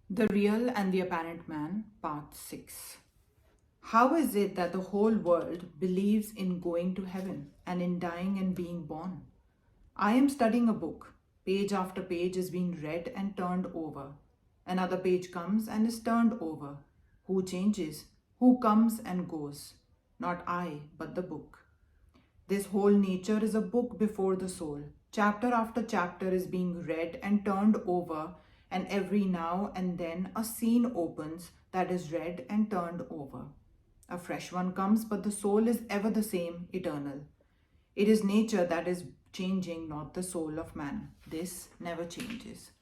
The Real and the Apparent Man, Part 6. How is it that the whole world believes in going to heaven and in dying and being born? I am studying a book. Page after page is being read and turned over. Another page comes and is turned over. Who changes? Who comes and goes? Not I, but the book. This whole nature is a book before the soul. Chapter after chapter is being read and turned over, and every now and then a scene opens that is read and turned over. A fresh one comes, but the soul is ever the same, eternal. It is nature that is changing, not the soul of man. This never changes.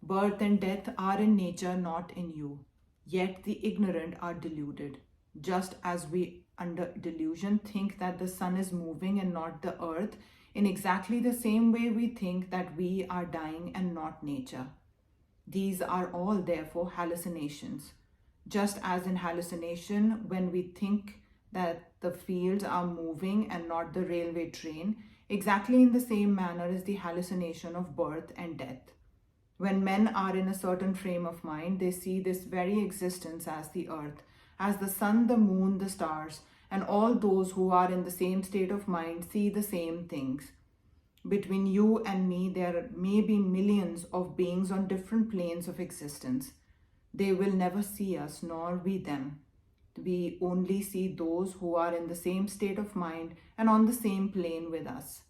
Birth and death are in nature, not in you. Yet the ignorant are deluded. Just as we, under delusion, think that the sun is moving and not the earth, in exactly the same way we think that we are dying and not nature. These are all, therefore, hallucinations. Just as in hallucination, when we think that the fields are moving and not the railway train, exactly in the same manner is the hallucination of birth and death. When men are in a certain frame of mind, they see this very existence as the earth, as the sun, the moon, the stars, and all those who are in the same state of mind see the same things. Between you and me, there may be millions of beings on different planes of existence. They will never see us, nor we them. We only see those who are in the same state of mind and on the same plane with us.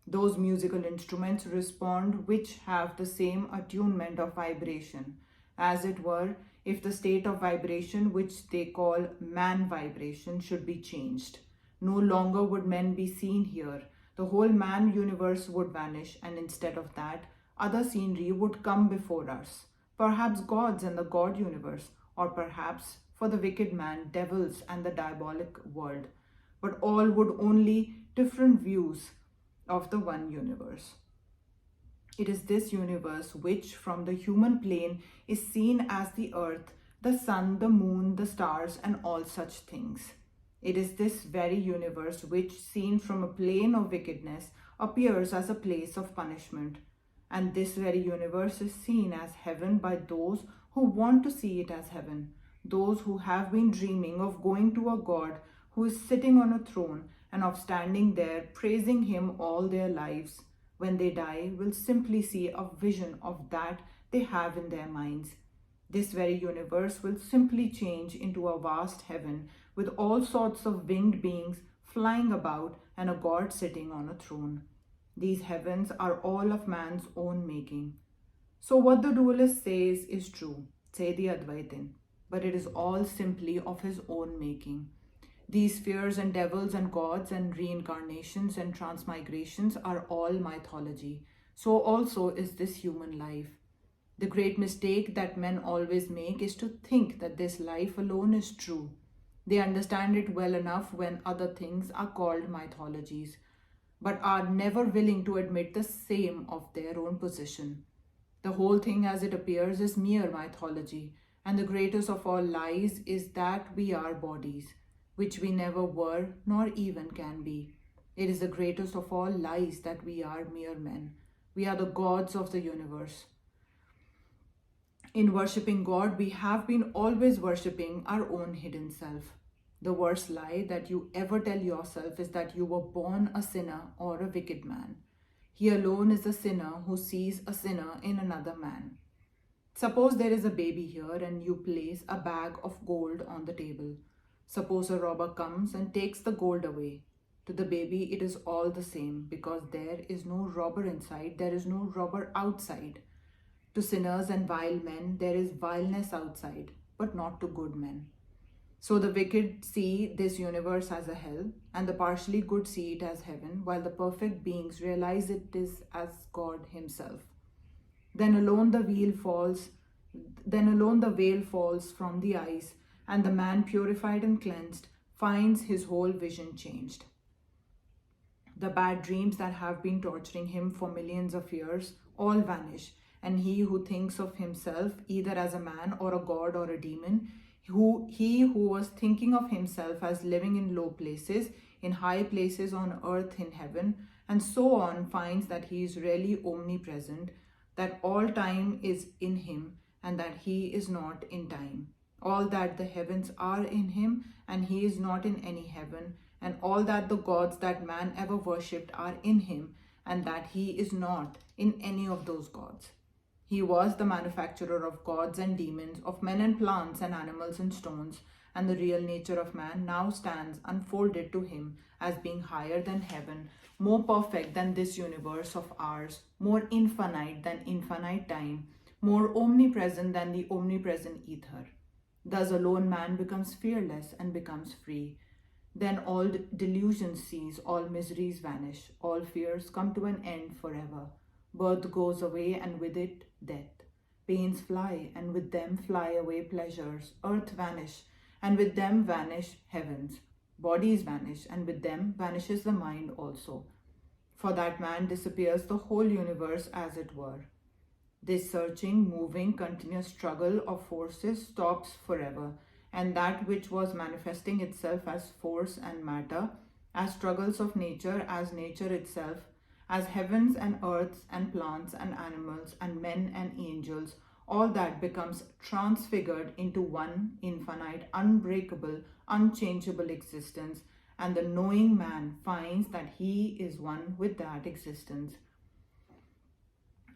Those musical instruments respond which have the same attunement of vibration, as it were, if the state of vibration which they call man vibration should be changed. No longer would men be seen here. The whole man universe would vanish, and instead of that, other scenery would come before us. Perhaps gods and the God universe, or perhaps, for the wicked man, devils and the diabolic world. But all would only different views of the one universe. It is this universe which, from the human plane, is seen as the earth, the sun, the moon, the stars, and all such things. It is this very universe which, seen from a plane of wickedness, appears as a place of punishment. And this very universe is seen as heaven by those who want to see it as heaven, those who have been dreaming of going to a God who is sitting on a throne and of standing there praising him all their lives. When they die, will simply see a vision of that they have in their minds. This very universe will simply change into a vast heaven with all sorts of winged beings flying about and a God sitting on a throne. These heavens are all of man's own making. So what the dualist says is true, say the Advaitin, but it is all simply of his own making. These spheres and devils and gods and reincarnations and transmigrations are all mythology. So also is this human life. The great mistake that men always make is to think that this life alone is true. They understand it well enough when other things are called mythologies, but are never willing to admit the same of their own position. The whole thing as it appears is mere mythology, and the greatest of all lies is that we are bodies, which we never were nor even can be. It is the greatest of all lies that we are mere men. We are the gods of the universe. In worshipping God, we have been always worshipping our own hidden self. The worst lie that you ever tell yourself is that you were born a sinner or a wicked man. He alone is a sinner who sees a sinner in another man. Suppose there is a baby here and you place a bag of gold on the table. Suppose a robber comes and takes the gold away. To the baby, it is all the same because there is no robber inside, there is no robber outside. To sinners and vile men, there is vileness outside, but not to good men. So the wicked see this universe as a hell, and the partially good see it as heaven, while the perfect beings realize it is as God Himself. Then alone the veil falls from the eyes, and the man purified and cleansed finds his whole vision changed. The bad dreams that have been torturing him for millions of years all vanish, and he who thinks of himself either as a man or a god or a demon, he who was thinking of himself as living in low places, in high places on earth, in heaven, and so on, finds that he is really omnipresent, that all time is in him, and that he is not in time. All that the heavens are in him, and he is not in any heaven, and all that the gods that man ever worshipped are in him, and that he is not in any of those gods. He was the manufacturer of gods and demons, of men and plants and animals and stones, and the real nature of man now stands unfolded to him as being higher than heaven, more perfect than this universe of ours, more infinite than infinite time, more omnipresent than the omnipresent ether. Thus alone man becomes fearless and becomes free. Then all delusions cease, all miseries vanish, all fears come to an end forever. Birth goes away, and with it death. Pains fly, and with them fly away pleasures. Earth vanish, and with them vanish heavens. Bodies vanish, and with them vanishes the mind also. For that man disappears the whole universe as it were. This searching, moving, continuous struggle of forces stops forever, and that which was manifesting itself as force and matter, as struggles of nature, as nature itself, as heavens and earths and plants and animals and men and angels, all that becomes transfigured into one infinite, unbreakable, unchangeable existence, and the knowing man finds that he is one with that existence.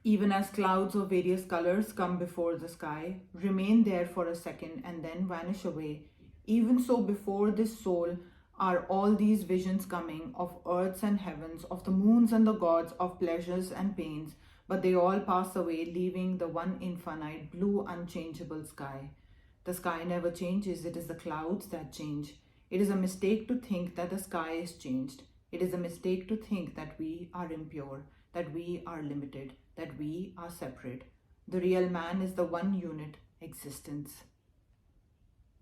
Even as clouds of various colors come before the sky, remain there for a second, and then vanish away, even so before this soul are all these visions coming of earths and heavens, of the moons and the gods, of pleasures and pains, but they all pass away, leaving the one infinite, blue, unchangeable sky. The sky never changes, it is the clouds that change. It is a mistake to think that the sky is changed. It is a mistake to think that we are impure, that we are limited, that we are separate. The real man is the one unit existence.